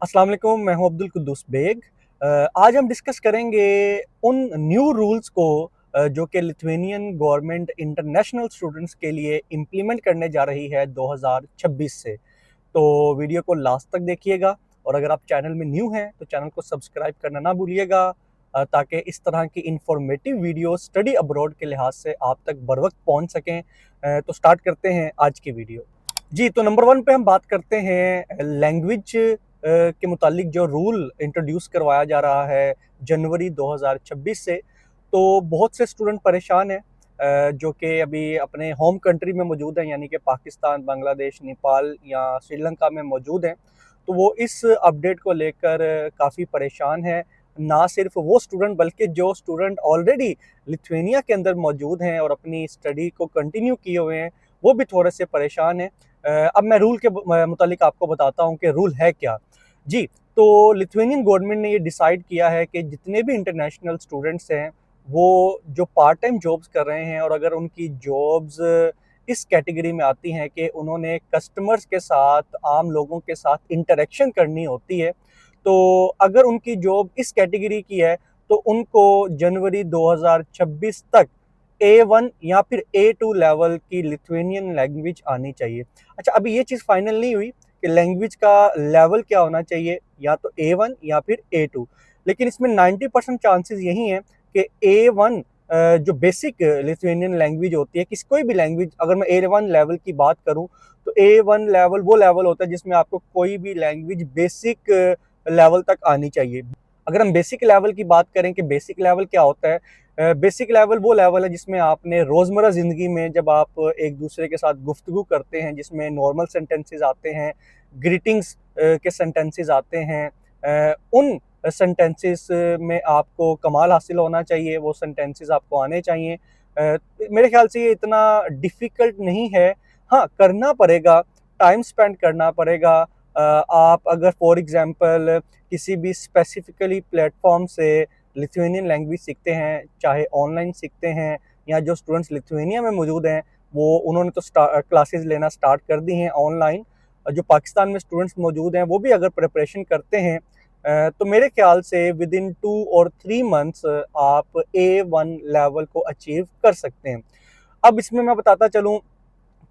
अस्सलाम वालेकुम, मैं हूं अब्दुल कुद्दूस बेग। आज हम डिस्कस करेंगे उन न्यू रूल्स को जो कि लिथुआनियन गवर्नमेंट इंटरनेशनल स्टूडेंट्स के लिए इम्प्लीमेंट करने जा रही है 2026 से। तो वीडियो को लास्ट तक देखिएगा और अगर आप चैनल में न्यू हैं तो चैनल को सब्सक्राइब करना ना भूलिएगा, ताकि इस तरह की इंफॉर्मेटिव वीडियो स्टडी अब्रॉड के लिहाज से आप तक बर वक्त पहुँच सकें। तो स्टार्ट करते हैं आज की वीडियो। जी, तो नंबर 1 पे हम बात करते हैं लैंग्वेज के मुतालिक जो रूल इंट्रोड्यूस करवाया जा रहा है जनवरी 2026 से। तो बहुत से स्टूडेंट परेशान हैं जो कि अभी अपने होम कंट्री में मौजूद हैं, यानी कि पाकिस्तान, बांग्लादेश, नेपाल या श्रीलंका में मौजूद हैं। तो वो इस अपडेट को लेकर काफ़ी परेशान हैं। ना सिर्फ वो स्टूडेंट बल्कि जो स्टूडेंट ऑलरेडी लिथुआनिया के अंदर मौजूद हैं और अपनी स्टडी को कंटिन्यू किए हुए हैं, वो भी थोड़े से परेशान हैं। अब मैं रूल के मुतालिक आपको बताता हूँ कि रूल है क्या। जी, तो लिथुआनियन गवर्नमेंट ने ये डिसाइड किया है कि जितने भी इंटरनेशनल स्टूडेंट्स हैं, वो जो पार्ट टाइम जॉब्स कर रहे हैं और अगर उनकी जॉब्स इस कैटेगरी में आती हैं कि उन्होंने कस्टमर्स के साथ, आम लोगों के साथ इंटरेक्शन करनी होती है, तो अगर उनकी जॉब इस कैटेगरी की है, तो उनको जनवरी 2026 तक A1 या फिर A2 लेवल की लिथुआनियन लैंग्वेज आनी चाहिए। अच्छा, अभी ये चीज़ फाइनल नहीं हुई कि लैंग्वेज का लेवल क्या होना चाहिए, या तो A1 या फिर A2। लेकिन इसमें 90% चांसेस यही हैं कि A1 जो बेसिक लिथुआनियन लैंग्वेज होती है, किसी कोई भी लैंग्वेज, अगर मैं A1 लेवल की बात करूँ, तो A1 लेवल वो लेवल होता है जिसमें आपको कोई भी लैंग्वेज बेसिक लेवल तक आनी चाहिए। अगर हम बेसिक लेवल की बात करें कि बेसिक लेवल क्या होता है, बेसिक लेवल वो लेवल है जिसमें आपने रोज़मर्रा ज़िंदगी में जब आप एक दूसरे के साथ गुफ्तगू करते हैं, जिसमें नॉर्मल सेंटेंसेस आते हैं, ग्रीटिंग्स के सेंटेंसेस आते हैं, उन सेंटेंसेस में आपको कमाल हासिल होना चाहिए, वो सेंटेंसेस आपको आने चाहिए। मेरे ख्याल से ये इतना डिफ़िकल्ट नहीं है। हाँ, करना पड़ेगा, टाइम स्पेंड करना पड़ेगा। आप अगर फॉर एग्ज़ाम्पल किसी भी स्पेसिफ़िकली प्लेटफ़ॉर्म से लिथुआनियन लैंग्वेज सीखते हैं, चाहे ऑनलाइन सीखते हैं या जो स्टूडेंट्स लिथुआनिया में मौजूद हैं, वो उन्होंने तो क्लासेस लेना स्टार्ट कर दी हैं ऑनलाइन। जो पाकिस्तान में स्टूडेंट्स मौजूद हैं, वो भी अगर प्रिपरेशन करते हैं, तो मेरे ख्याल से विद इन 2 और 3 मंथ्स आप A1 लेवल को अचीव कर सकते हैं। अब इसमें मैं बताता चलूँ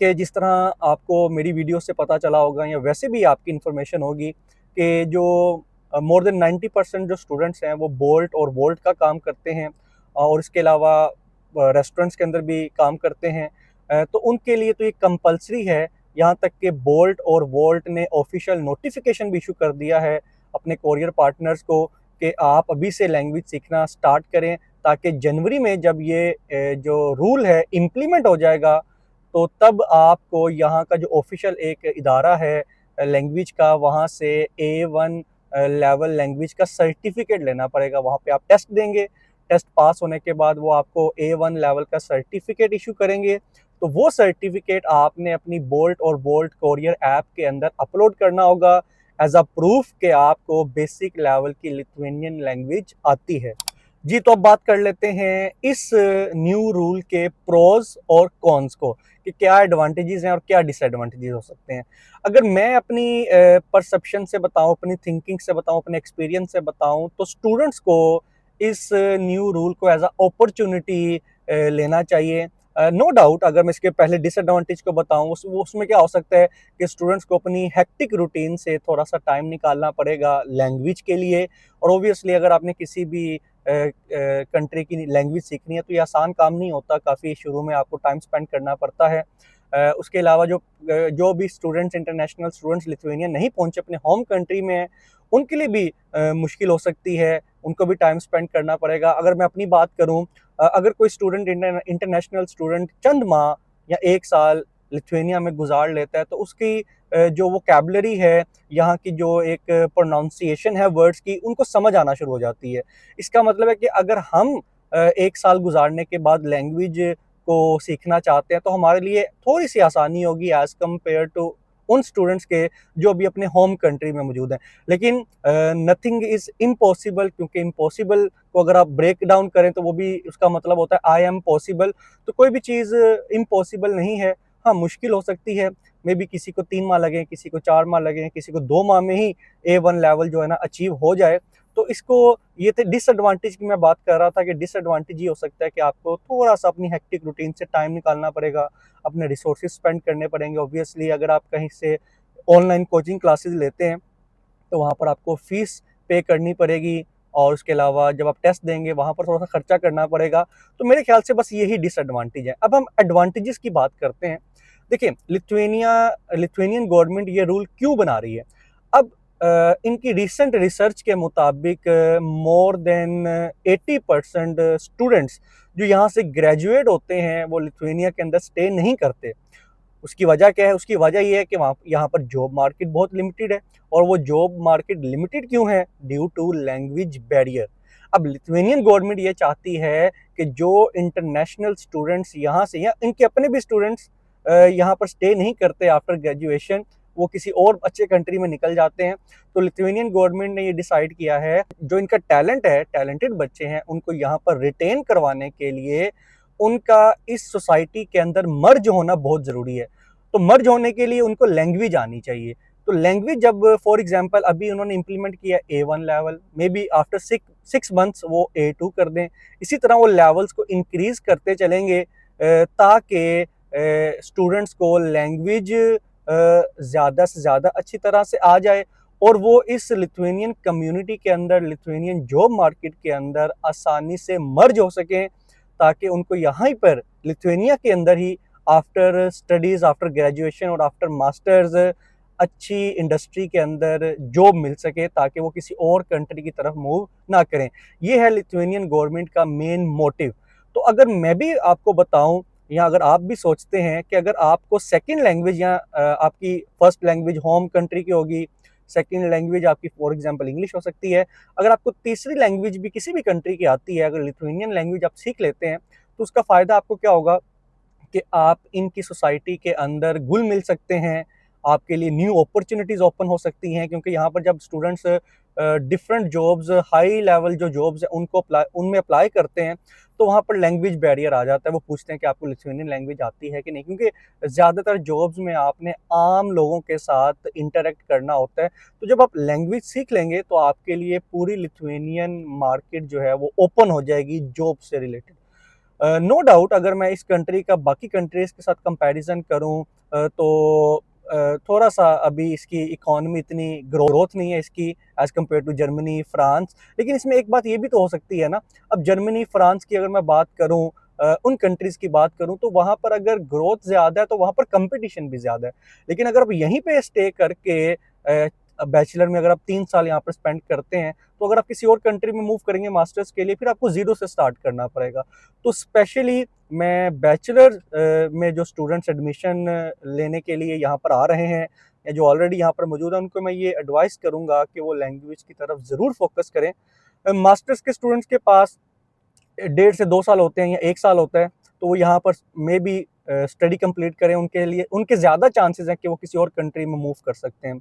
कि जिस तरह आपको मेरी वीडियो से पता चला होगा या वैसे भी आपकी इन्फॉर्मेशन होगी कि जो मोर देन 90% जो स्टूडेंट्स हैं वो बोल्ट और वोल्ट का काम करते हैं, और इसके अलावा रेस्टोरेंट्स के अंदर भी काम करते हैं। तो उनके लिए तो ये कंपलसरी है। यहाँ तक कि बोल्ट और वोल्ट ने ऑफिशियल नोटिफिकेशन भी इशू कर दिया है अपने कोरियर पार्टनर्स को कि आप अभी से लैंग्वेज सीखना स्टार्ट करें, ताकि जनवरी में जब ये जो रूल है इम्प्लीमेंट हो जाएगा, तो तब आपको यहाँ का जो ऑफिशियल एक इदारा है लैंग्वेज का, वहाँ से A1 लेवल लैंग्वेज का सर्टिफिकेट लेना पड़ेगा। वहाँ पे आप टेस्ट देंगे, टेस्ट पास होने के बाद वो आपको A1 लेवल का सर्टिफिकेट इशू करेंगे। तो वो सर्टिफिकेट आपने अपनी बोल्ट और वोल्ट कोरियर ऐप के अंदर अपलोड करना होगा एज अ प्रूफ कि आपको बेसिक लेवल की लिथुआनियन लैंग्वेज आती है। जी, तो अब बात कर लेते हैं इस न्यू रूल के प्रोज और कॉन्स को, कि क्या एडवांटेजेस हैं और क्या डिसएडवांटेजेस हो सकते हैं। अगर मैं अपनी परसेप्शन से बताऊं, अपनी थिंकिंग से बताऊं, अपने एक्सपीरियंस से बताऊं, तो स्टूडेंट्स को इस न्यू रूल को एज अ अपॉर्चुनिटी लेना चाहिए। नो डाउट, अगर मैं इसके पहले डिसएडवांटेज को बताऊं, उसमें क्या हो सकता है कि स्टूडेंट्स को अपनी हेक्टिक रूटीन से थोड़ा सा टाइम निकालना पड़ेगा लैंग्वेज के लिए। और ओबियसली अगर आपने किसी भी कंट्री की लैंग्वेज सीखनी है तो ये आसान काम नहीं होता, काफ़ी शुरू में आपको टाइम स्पेंड करना पड़ता है। उसके अलावा जो भी स्टूडेंट्स, इंटरनेशनल स्टूडेंट्स लिथुआनिया नहीं पहुंचे अपने होम कंट्री में, उनके लिए भी मुश्किल हो सकती है, उनको भी टाइम स्पेंड करना पड़ेगा। अगर मैं अपनी बात करूं, अगर कोई स्टूडेंट, इंटरनेशनल स्टूडेंट चंद माह या 1 साल लिथुआनिया में गुजार लेता है, तो उसकी जो वोकैबुलरी है, यहाँ की जो एक प्रोनाउंसिएशन है वर्ड्स की, उनको समझ आना शुरू हो जाती है। इसका मतलब है कि अगर हम 1 साल गुजारने के बाद लैंग्वेज को सीखना चाहते हैं, तो हमारे लिए थोड़ी सी आसानी होगी एज़ कम्पेयर टू उन स्टूडेंट्स के जो अभी अपने होम कंट्री में मौजूद हैं। लेकिन नथिंग इज़ इम्पॉसिबल, क्योंकि इम्पॉसिबल को अगर आप ब्रेक डाउन करें तो वो भी उसका मतलब होता है आई एम पॉसिबल। तो कोई भी चीज़ इम्पॉसिबल नहीं है। हाँ, मुश्किल हो सकती है, मे बी किसी को 3 माह लगें, किसी को 4 माह लगें, किसी को 2 माह में ही A1 लेवल जो है ना अचीव हो जाए। तो इसको ये थे डिसएडवांटेज की मैं बात कर रहा था कि डिसएडवांटेज ये हो सकता है कि आपको थोड़ा-सा अपनी हेक्टिक रूटीन से टाइम निकालना पड़ेगा, अपने रिसोर्सेज़ स्पेंड करने पड़ेंगे। ऑब्वियसली अगर आप कहीं से ऑनलाइन कोचिंग क्लासेस लेते हैं, तो वहाँ पर आपको फ़ीस पे करनी पड़ेगी और उसके अलावा जब आप टेस्ट देंगे वहाँ पर थोड़ा-सा खर्चा करना पड़ेगा। तो मेरे ख़्याल से बस यही डिसएडवांटेज है। अब हम एडवांटेजेस की बात करते हैं। देखिए, लिथुआनियन गवर्नमेंट ये रूल क्यों बना रही है? अब इनकी रीसेंट रिसर्च के मुताबिक मोर देन 80% स्टूडेंट्स जो यहाँ से ग्रेजुएट होते हैं, वो लिथुआनिया के अंदर स्टे नहीं करते। उसकी वजह क्या है? उसकी वजह ये है कि वहाँ यहाँ पर जॉब मार्केट बहुत लिमिटेड है और वो जॉब मार्केट लिमिटेड क्यों है? Due to language barrier. अब लिथुआनियन गवर्नमेंट ये चाहती है कि जो इंटरनेशनल स्टूडेंट्स यहाँ से या इनके अपने भी स्टूडेंट्स यहाँ पर स्टे नहीं करते आफ्टर ग्रेजुएशन, वो किसी और अच्छे कंट्री में निकल जाते हैं। तो लिथुआनियन गवर्नमेंट ने ये डिसाइड किया है, जो इनका टैलेंट है, टैलेंटेड बच्चे हैं, उनको यहाँ पर रिटेन करवाने के लिए उनका इस सोसाइटी के अंदर मर्ज होना बहुत ज़रूरी है। तो मर्ज होने के लिए उनको लैंग्वेज आनी चाहिए। तो लैंग्वेज जब फॉर एग्ज़ाम्पल अभी उन्होंने इम्प्लीमेंट किया A1 level, may be after 6 months वो A2 कर दें। इसी तरह वो लेवल्स को इंक्रीज़ करते चलेंगे ताकि स्टूडेंट्स को लैंग्वेज ज़्यादा से ज़्यादा अच्छी तरह से आ जाए और वो इस लिथुआनियन कम्युनिटी के अंदर, लिथुआनियन जॉब मार्केट के अंदर आसानी से मर्ज हो सकें, ताकि उनको यहाँ पर लिथुआनिया के अंदर ही आफ्टर स्टडीज़, आफ्टर ग्रेजुएशन और आफ्टर मास्टर्स अच्छी इंडस्ट्री के अंदर जॉब मिल सके, ताकि वो किसी और कंट्री की तरफ मूव ना करें। ये है लिथुआनियन गवर्नमेंट का मेन मोटिव। तो अगर मैं भी आपको बताऊं, या अगर आप भी सोचते हैं कि अगर आपको सेकंड लैंग्वेज या आपकी फर्स्ट लैंग्वेज होम कंट्री की होगी, सेकंड लैंग्वेज आपकी फॉर एग्जांपल इंग्लिश हो सकती है, अगर आपको तीसरी लैंग्वेज भी किसी भी कंट्री की आती है, अगर लिथुआनियन लैंग्वेज आप सीख लेते हैं, तो उसका फ़ायदा आपको क्या होगा कि आप इनकी सोसाइटी के अंदर घुल मिल सकते हैं, आपके लिए न्यू अपॉर्चुनिटीज़ ओपन हो सकती हैं, क्योंकि यहाँ पर जब students different jobs, high level जो जॉब्स हैं उनमें अप्लाई करते हैं, तो वहाँ पर लैंग्वेज बैरियर आ जाता है। वो पूछते हैं कि आपको लिथुआनियन लैंग्वेज आती है कि नहीं, क्योंकि ज़्यादातर जॉब्स में आपने आम लोगों के साथ इंटरेक्ट करना होता है। तो जब आप लैंग्वेज सीख लेंगे तो आपके लिए पूरी लिथुआनियन मार्केट जो है वो ओपन हो जाएगी जॉब से रिलेटेड। नो डाउट अगर मैं इस कंट्री का बाकी कंट्रीज़ के साथ कंपैरिज़न करूँ तो थोड़ा-सा अभी इसकी इकॉनमी इतनी ग्रोथ नहीं है इसकी as compare to Germany, France. लेकिन इसमें एक बात ये भी तो हो सकती है ना, अब जर्मनी, फ्रांस की अगर मैं बात करूँ, उन कंट्रीज़ की बात करूँ, तो वहाँ पर अगर ग्रोथ ज़्यादा है तो वहाँ पर कॉम्पिटिशन भी ज़्यादा है। लेकिन अगर आप यहीं पे स्टे करके बैचलर में अगर आप 3 साल यहाँ पर स्पेंड करते हैं, तो अगर आप किसी और कंट्री में मूव करेंगे मास्टर्स के लिए, फिर आपको ज़ीरो से स्टार्ट करना पड़ेगा। तो स्पेशली मैं बैचलर में जो स्टूडेंट्स एडमिशन लेने के लिए यहाँ पर आ रहे हैं, या जो ऑलरेडी यहाँ पर मौजूद हैं, उनको मैं ये एडवाइस करूँगा कि वो लैंग्वेज की तरफ ज़रूर फोकस करें। मास्टर्स के स्टूडेंट्स के पास 1.5 से 2 साल होते हैं या 1 साल होता है, तो वो यहाँ पर मे बी स्टडी कंप्लीट करें, उनके लिए उनके ज़्यादा चांसेस हैं कि वो किसी और कंट्री में मूव कर सकते हैं।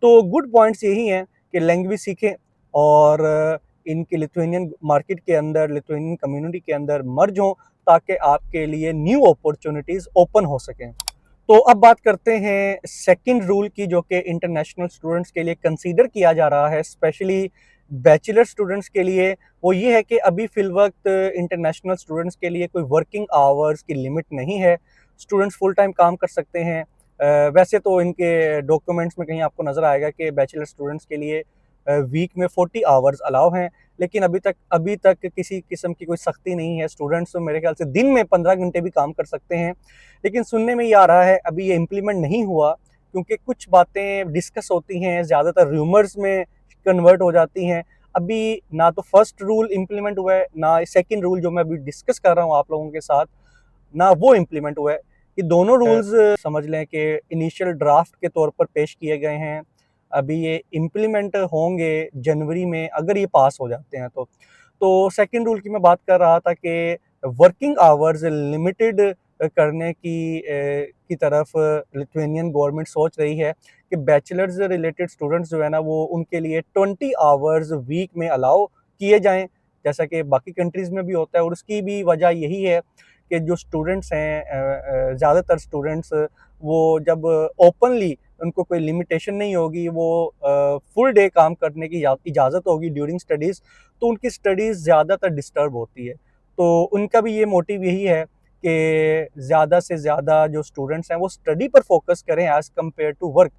तो गुड पॉइंट्स यही हैं कि लैंग्वेज सीखें और इनके लिथुआनियन मार्केट के अंदर, लिथुआनियन कम्युनिटी के अंदर मर्ज हों, ताकि आपके लिए न्यू अपॉर्च्युनिटीज़ ओपन हो सकें। तो अब बात करते हैं सेकंड रूल की, जो कि इंटरनेशनल स्टूडेंट्स के लिए कंसीडर किया जा रहा है, स्पेशली बैचलर स्टूडेंट्स के लिए। वो ये है कि अभी फ़िलवक़्त इंटरनेशनल स्टूडेंट्स के लिए कोई वर्किंग आवर्स की लिमिट नहीं है। स्टूडेंट्स फुल टाइम काम कर सकते हैं। वैसे तो इनके डॉक्यूमेंट्स में कहीं आपको नज़र आएगा कि बैचलर स्टूडेंट्स के लिए वीक में 40 आवर्स अलाउ हैं, लेकिन अभी तक किसी किस्म की कोई सख्ती नहीं है। स्टूडेंट्स तो मेरे ख्याल से दिन में 15 घंटे भी काम कर सकते हैं। लेकिन सुनने में ये आ रहा है, अभी ये इम्प्लीमेंट नहीं हुआ, क्योंकि कुछ बातें डिस्कस होती हैं, ज़्यादातर रूमर्स में कन्वर्ट हो जाती हैं। अभी ना तो फर्स्ट रूल इम्प्लीमेंट हुआ है, ना सेकंड रूल जो मैं अभी डिस्कस कर रहा हूँ आप लोगों के साथ, ना वो इम्प्लीमेंट हुआ है। ये दोनों रूल्स समझ लें कि इनिशियल ड्राफ्ट के तौर पर पेश किए गए हैं। अभी ये इम्प्लीमेंट होंगे जनवरी में, अगर ये पास हो जाते हैं तो। तो सेकंड रूल की मैं बात कर रहा था कि वर्किंग आवर्स लिमिटेड करने की तरफ लिथुआनियन गवर्नमेंट सोच रही है कि बैचलर्स रिलेटेड स्टूडेंट्स जो है ना, वो उनके लिए 20 आवर्स वीक में अलाउ किए जाएँ, जैसा कि बाकी कंट्रीज़ में भी होता है। और उसकी भी वजह यही है कि जो स्टूडेंट्स हैं, ज़्यादातर स्टूडेंट्स वो जब ओपनली उनको कोई लिमिटेशन नहीं होगी, वो फुल डे काम करने की इजाज़त होगी ड्यूरिंग स्टडीज़, तो उनकी स्टडीज़ ज़्यादातर डिस्टर्ब होती है। तो उनका भी ये मोटिव यही है कि ज़्यादा से ज़्यादा जो स्टूडेंट्स हैं वो स्टडी पर फोकस करें as compare to work.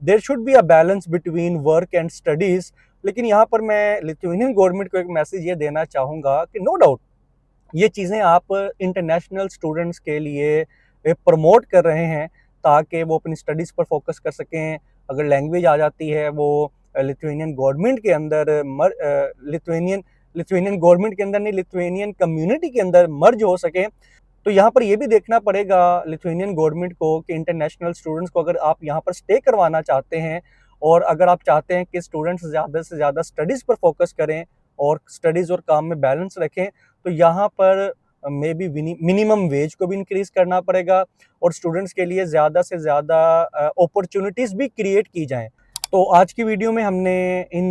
There should be a balance between work and studies. लेकिन यहाँ पर मैं लिथुआनियन गवर्नमेंट को एक मैसेज ये देना चाहूँगा कि नो डाउट ये चीज़ें आप इंटरनेशनल स्टूडेंट्स के लिए प्रमोट कर रहे हैं ताकि वो अपनी स्टडीज़ पर फोकस कर सकें। अगर लैंग्वेज आ जाती है वो लिथुआनियन गवर्नमेंट के अंदर लिथुआनियन गवर्नमेंट के अंदर नहीं, लिथुआनियन कम्युनिटी के अंदर मर्ज हो सके। तो यहाँ पर ये भी देखना पड़ेगा लिथुआनियन गवर्नमेंट को कि इंटरनेशनल स्टूडेंट्स को अगर आप यहाँ पर स्टे करवाना चाहते हैं और अगर आप चाहते हैं कि स्टूडेंट्स ज़्यादा से ज़्यादा स्टडीज़ पर फोकस करें और स्टडीज़ और काम में बैलेंस रखें, तो यहाँ पर मे बी मिनिमम वेज को भी इंक्रीज़ करना पड़ेगा और स्टूडेंट्स के लिए ज़्यादा से ज़्यादा अपॉर्चुनिटीज़ भी क्रिएट की जाएँ। तो आज की वीडियो में हमने इन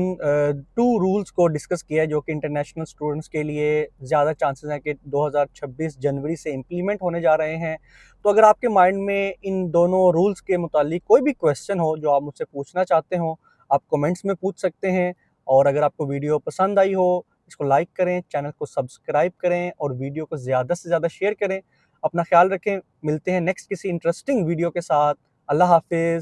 2 रूल्स को डिस्कस किया है जो कि इंटरनेशनल स्टूडेंट्स के लिए ज़्यादा चांसेस हैं कि 2026 जनवरी से इम्प्लीमेंट होने जा रहे हैं। तो अगर आपके माइंड में इन दोनों रूल्स के मुतालिक कोई भी क्वेश्चन हो जो आप मुझसे पूछना चाहते हो, आप कमेंट्स में पूछ सकते हैं। और अगर आपको वीडियो पसंद आई हो, इसको लाइक करें, चैनल को सब्सक्राइब करें और वीडियो को ज़्यादा से ज़्यादा शेयर करें। अपना ख्याल रखें, मिलते हैं नेक्स्ट किसी इंटरेस्टिंग वीडियो के साथ। अल्लाह हाफ़िज़।